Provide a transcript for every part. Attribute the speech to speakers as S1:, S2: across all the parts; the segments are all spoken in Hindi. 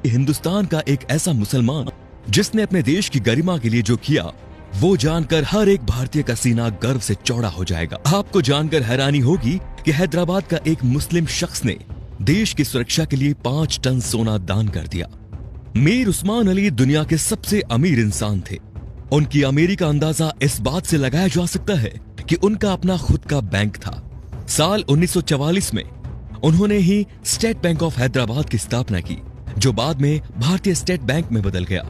S1: हिंदुस्तान का एक ऐसा मुसलमान जिसने अपने देश की गरिमा के लिए जो किया, वो जानकर हर एक भारतीय का सीना गर्व से चौड़ा हो जाएगा। आपको जानकर हैरानी होगी कि हैदराबाद का एक मुस्लिम शख्स ने देश की सुरक्षा के लिए 5 टन सोना दान कर दिया। मीर उस्मान अली दुनिया के सबसे अमीर इंसान थे। उनकी अमीरी का अंदाजा इस बात से लगाया जा सकता है कि उनका अपना खुद का बैंक था। साल 1944 में उन्होंने ही स्टेट बैंक ऑफ हैदराबाद की स्थापना की, जो बाद में भारतीय स्टेट बैंक में बदल गया।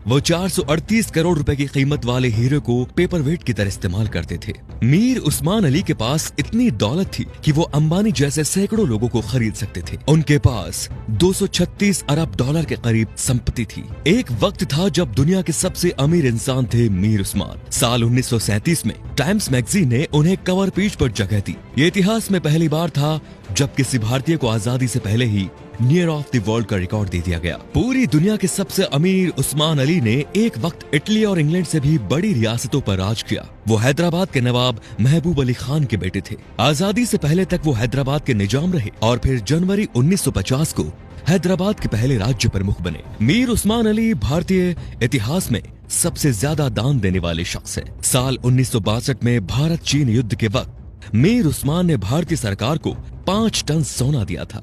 S1: वो 438 करोड़ रुपए की कीमत वाले हीरे को पेपर वेट की तरह इस्तेमाल करते थे। मीर उस्मान अली के पास इतनी दौलत थी कि वो अंबानी जैसे सैकड़ों लोगों को खरीद सकते थे। उनके पास 236 अरब डॉलर के करीब संपत्ति थी। एक वक्त था जब दुनिया के सबसे अमीर इंसान थे मीर उस्मान। साल 1937 में टाइम्स मैगजीन ने उन्हें कवर पेज पर जगह दी। ये इतिहास में पहली बार था जब किसी भारतीय को आजादी से पहले ही नियर ऑफ द वर्ल्ड का रिकॉर्ड दे दिया गया। पूरी दुनिया के सबसे अमीर उस्मान अली ने एक वक्त इटली और इंग्लैंड से भी बड़ी रियासतों पर राज किया। वो हैदराबाद के नवाब महबूब अली खान के बेटे थे। आजादी से पहले तक वो हैदराबाद के निजाम रहे और फिर जनवरी 1950 को हैदराबाद के पहले राज्य प्रमुख बने। मीर उस्मान अली भारतीय इतिहास में सबसे ज्यादा दान देने वाले शख्स है। साल 1962 में भारत चीन युद्ध के वक्त मीर उस्मान ने भारतीय सरकार को 5 टन सोना दिया था,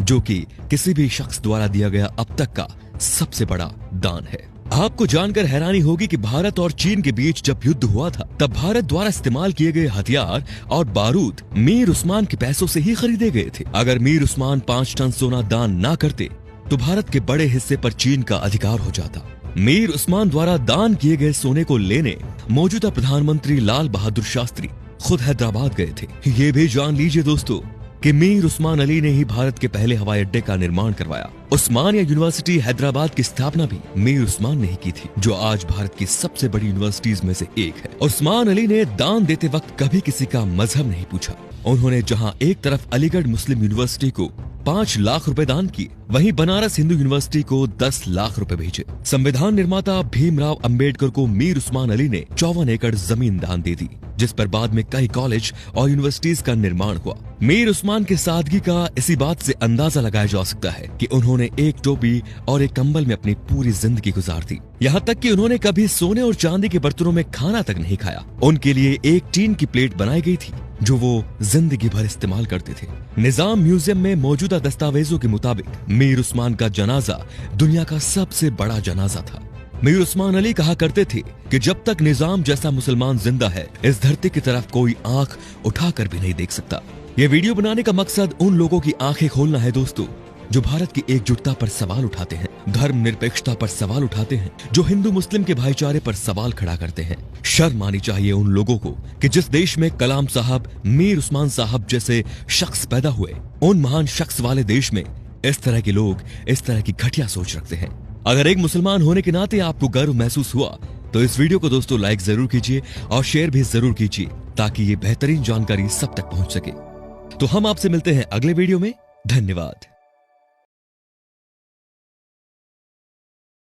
S1: जो कि किसी भी शख्स द्वारा दिया गया अब तक का सबसे बड़ा दान है। आपको जानकर हैरानी होगी कि भारत और चीन के बीच जब युद्ध हुआ था, तब भारत द्वारा इस्तेमाल किए गए हथियार और बारूद मीर उस्मान के पैसों से ही खरीदे गए थे। अगर मीर उस्मान 5 टन सोना दान ना करते तो भारत के बड़े हिस्से पर चीन का अधिकार हो जाता। मीर उस्मान द्वारा दान किए गए सोने को लेने मौजूदा प्रधानमंत्री लाल बहादुर शास्त्री खुद हैदराबाद गए थे। ये भी जान लीजिए दोस्तों कि मीर उस्मान अली ने ही भारत के पहले हवाई अड्डे का निर्माण करवाया। उस्मानिया यूनिवर्सिटी हैदराबाद की स्थापना भी मीर उस्मान ने ही की थी, जो आज भारत की सबसे बड़ी यूनिवर्सिटीज में से एक है। उस्मान अली ने दान देते वक्त कभी किसी का मजहब नहीं पूछा। उन्होंने जहां एक तरफ अलीगढ़ मुस्लिम यूनिवर्सिटी को 5 लाख रुपए दान किए, वहीं बनारस हिंदू यूनिवर्सिटी को 10 लाख रुपए भेजे। संविधान निर्माता भीमराव अंबेडकर को मीर उस्मान अली ने 54 एकड़ जमीन दान दे दी, जिस पर बाद में कई कॉलेज और यूनिवर्सिटीज का निर्माण हुआ। मीर उस्मान के सादगी का इसी बात से अंदाजा लगाया जा सकता है कि उन्होंने एक टोपी और एक कंबल में अपनी पूरी जिंदगी गुजार दी। यहाँ तक कि उन्होंने कभी सोने और चांदी के बर्तनों में खाना तक नहीं खाया। उनके लिए एक टीन की प्लेट बनाई गई थी, जो वो जिंदगी भर इस्तेमाल करते थे। निजाम म्यूजियम में मौजूदा दस्तावेजों के मुताबिक मीर उस्मान का जनाजा दुनिया का सबसे बड़ा जनाजा था। मीर उस्मान अली कहा करते थे कि जब तक निजाम जैसा मुसलमान जिंदा है, इस धरती की तरफ कोई आंख उठाकर भी नहीं देख सकता। ये वीडियो बनाने का मकसद उन लोगों की आंखें खोलना है दोस्तों, जो भारत की एकजुटता पर सवाल उठाते हैं, धर्मनिरपेक्षता पर सवाल उठाते हैं, जो हिंदू मुस्लिम के भाईचारे पर सवाल खड़ा करते हैं। शर्म आनी चाहिए उन लोगों को कि जिस देश में कलाम साहब, मीर उस्मान साहब जैसे शख्स पैदा हुए, उन महान शख्स वाले देश में इस तरह के लोग इस तरह की घटिया सोच रखते हैं। अगर एक मुसलमान होने के नाते आपको गर्व महसूस हुआ तो इस वीडियो को दोस्तों लाइक जरूर कीजिए और शेयर भी जरूर कीजिए, ताकि ये बेहतरीन जानकारी सब तक पहुंच सके। तो हम आपसे मिलते हैं अगले वीडियो में। धन्यवाद।